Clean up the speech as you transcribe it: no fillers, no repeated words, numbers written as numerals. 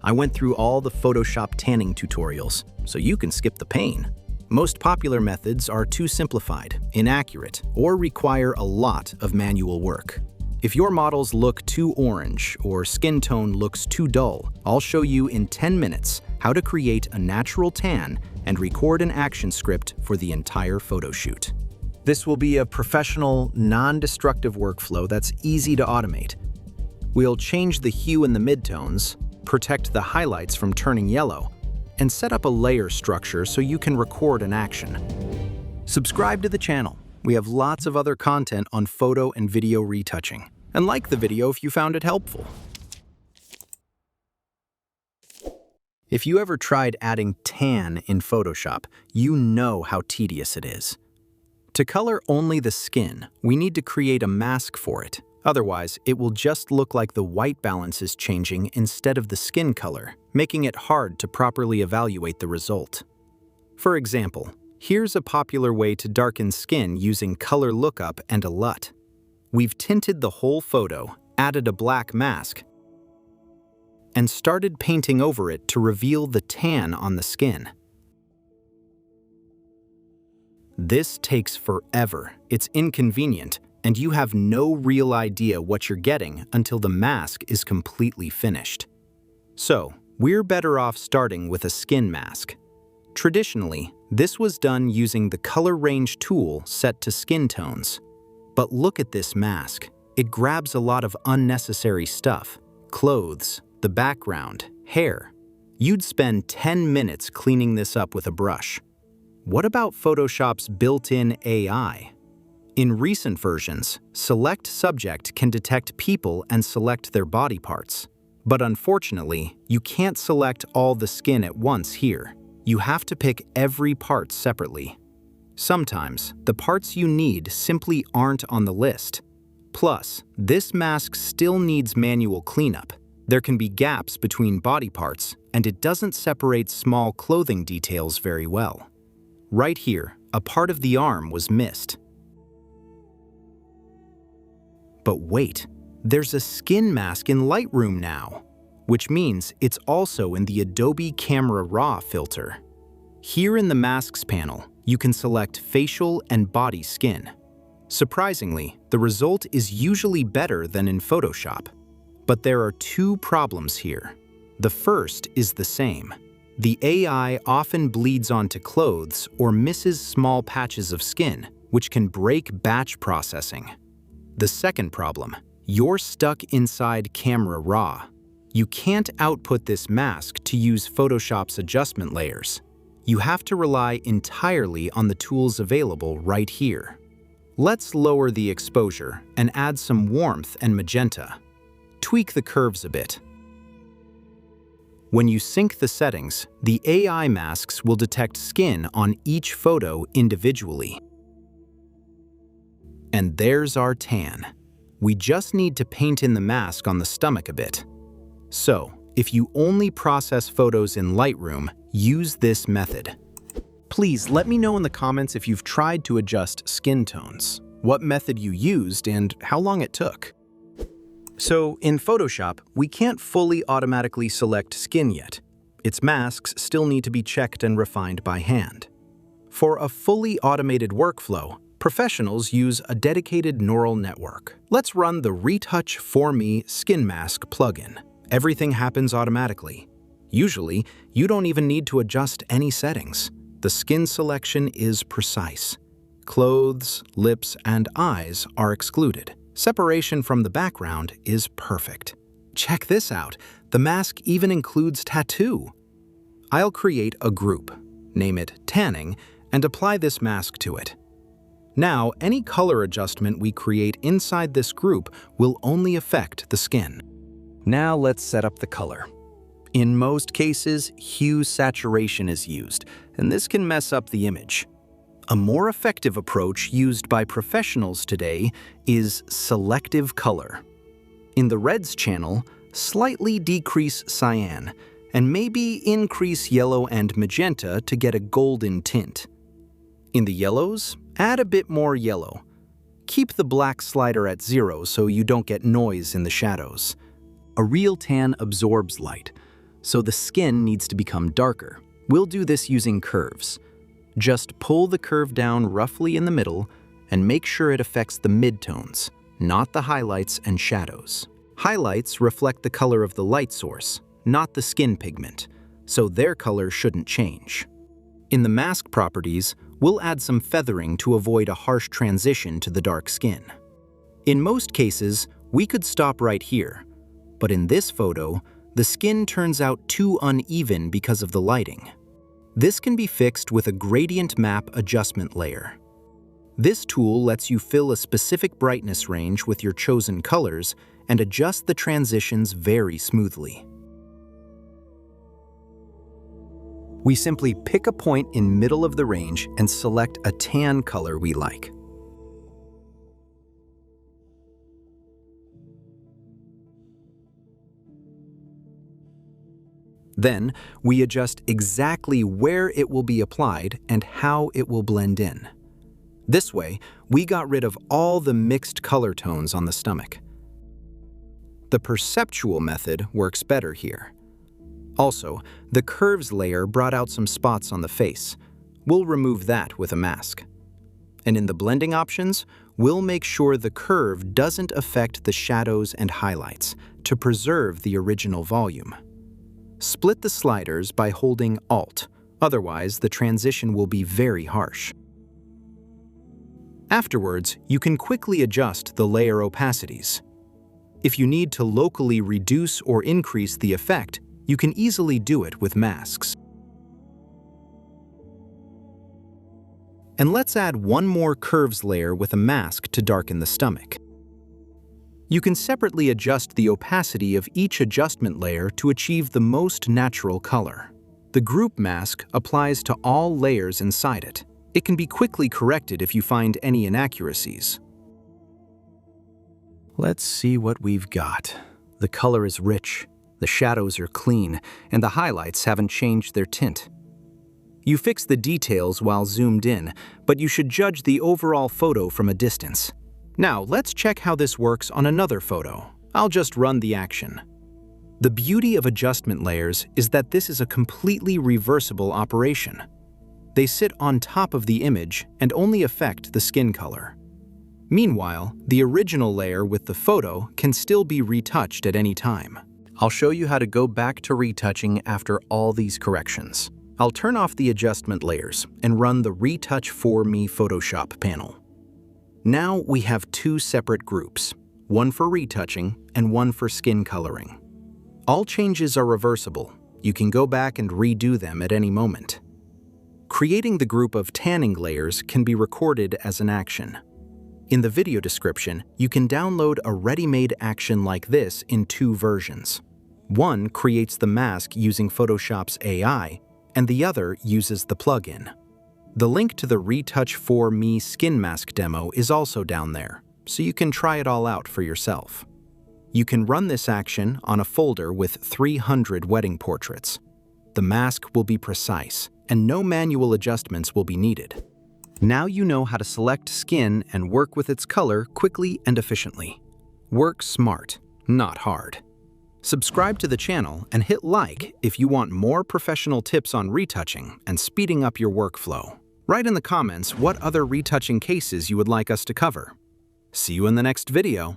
I went through all the Photoshop tanning tutorials, so you can skip the pain. Most popular methods are too simplified, inaccurate, or require a lot of manual work. If your models look too orange or skin tone looks too dull, I'll show you in 10 minutes how to create a natural tan and record an action script for the entire photo shoot. This will be a professional, non-destructive workflow that's easy to automate. We'll change the hue in the midtones, protect the highlights from turning yellow, and set up a layer structure so you can record an action. Subscribe to the channel. We have lots of other content on photo and video retouching. And like the video if you found it helpful. If you ever tried adding tan in Photoshop, you know how tedious it is. To color only the skin, we need to create a mask for it. Otherwise, it will just look like the white balance is changing instead of the skin color, making it hard to properly evaluate the result. For example, here's a popular way to darken skin using color lookup and a LUT. We've tinted the whole photo, added a black mask, and started painting over it to reveal the tan on the skin. This takes forever, it's inconvenient, and you have no real idea what you're getting until the mask is completely finished. So, we're better off starting with a skin mask. Traditionally, this was done using the color range tool set to skin tones. But look at this mask. It grabs a lot of unnecessary stuff. Clothes, the background, hair. You'd spend 10 minutes cleaning this up with a brush. What about Photoshop's built-in AI? In recent versions, Select Subject can detect people and select their body parts. But unfortunately, you can't select all the skin at once here. You have to pick every part separately. Sometimes, the parts you need simply aren't on the list. Plus, this mask still needs manual cleanup. There can be gaps between body parts, and it doesn't separate small clothing details very well. Right here, a part of the arm was missed. But wait, there's a skin mask in Lightroom now, which means it's also in the Adobe Camera Raw filter. Here in the Masks panel, you can select facial and body skin. Surprisingly, the result is usually better than in Photoshop. But there are two problems here. The first is the same. The AI often bleeds onto clothes or misses small patches of skin, which can break batch processing. The second problem, you're stuck inside Camera Raw. You can't output this mask to use Photoshop's adjustment layers. You have to rely entirely on the tools available right here. Let's lower the exposure and add some warmth and magenta. Tweak the curves a bit. When you sync the settings, the AI masks will detect skin on each photo individually. And there's our tan. We just need to paint in the mask on the stomach a bit. So, if you only process photos in Lightroom, use this method. Please let me know in the comments if you've tried to adjust skin tones, what method you used, and how long it took. So, in Photoshop, we can't fully automatically select skin yet. Its masks still need to be checked and refined by hand. For a fully automated workflow, professionals use a dedicated neural network. Let's run the Retouch4me Skin Mask plugin. Everything happens automatically. Usually, you don't even need to adjust any settings. The skin selection is precise. Clothes, lips, and eyes are excluded. Separation from the background is perfect. Check this out. The mask even includes tattoo. I'll create a group, name it Tanning, and apply this mask to it. Now, any color adjustment we create inside this group will only affect the skin. Now let's set up the color. In most cases, hue saturation is used, and this can mess up the image. A more effective approach used by professionals today is Selective Color. In the Reds channel, slightly decrease cyan, and maybe increase yellow and magenta to get a golden tint. In the yellows, add a bit more yellow. Keep the black slider at 0 so you don't get noise in the shadows. A real tan absorbs light. so the skin needs to become darker. We'll do this using curves. Just pull the curve down roughly in the middle and make sure it affects the midtones, not the highlights and shadows. Highlights reflect the color of the light source, not the skin pigment, so their color shouldn't change. In the mask properties, we'll add some feathering to avoid a harsh transition to the dark skin. In most cases, we could stop right here, but in this photo, the skin turns out too uneven because of the lighting. This can be fixed with a gradient map adjustment layer. This tool lets you fill a specific brightness range with your chosen colors and adjust the transitions very smoothly. We simply pick a point in middle of the range and select a tan color we like. Then, we adjust exactly where it will be applied and how it will blend in. This way, we got rid of all the mixed color tones on the stomach. The perceptual method works better here. Also, the curves layer brought out some spots on the face. We'll remove that with a mask. And in the blending options, we'll make sure the curve doesn't affect the shadows and highlights to preserve the original volume. Split the sliders by holding Alt, otherwise the transition will be very harsh. Afterwards, you can quickly adjust the layer opacities. If you need to locally reduce or increase the effect, you can easily do it with masks. And let's add one more curves layer with a mask to darken the stomach. You can separately adjust the opacity of each adjustment layer to achieve the most natural color. The group mask applies to all layers inside it. It can be quickly corrected if you find any inaccuracies. Let's see what we've got. The color is rich, the shadows are clean, and the highlights haven't changed their tint. You fix the details while zoomed in, but you should judge the overall photo from a distance. Now, let's check how this works on another photo. I'll just run the action. The beauty of adjustment layers is that this is a completely reversible operation. They sit on top of the image and only affect the skin color. Meanwhile, the original layer with the photo can still be retouched at any time. I'll show you how to go back to retouching after all these corrections. I'll turn off the adjustment layers and run the Retouch4me Photoshop panel. Now we have two separate groups, one for retouching and one for skin coloring. All changes are reversible. You can go back and redo them at any moment. Creating the group of tanning layers can be recorded as an action. In the video description, you can download a ready-made action like this in two versions. One creates the mask using Photoshop's AI, and the other uses the plugin. The link to the Retouch4me Skin Mask demo is also down there, so you can try it all out for yourself. You can run this action on a folder with 300 wedding portraits. The mask will be precise, and no manual adjustments will be needed. Now you know how to select skin and work with its color quickly and efficiently. Work smart, not hard. Subscribe to the channel and hit like if you want more professional tips on retouching and speeding up your workflow. Write in the comments what other retouching cases you would like us to cover. See you in the next video.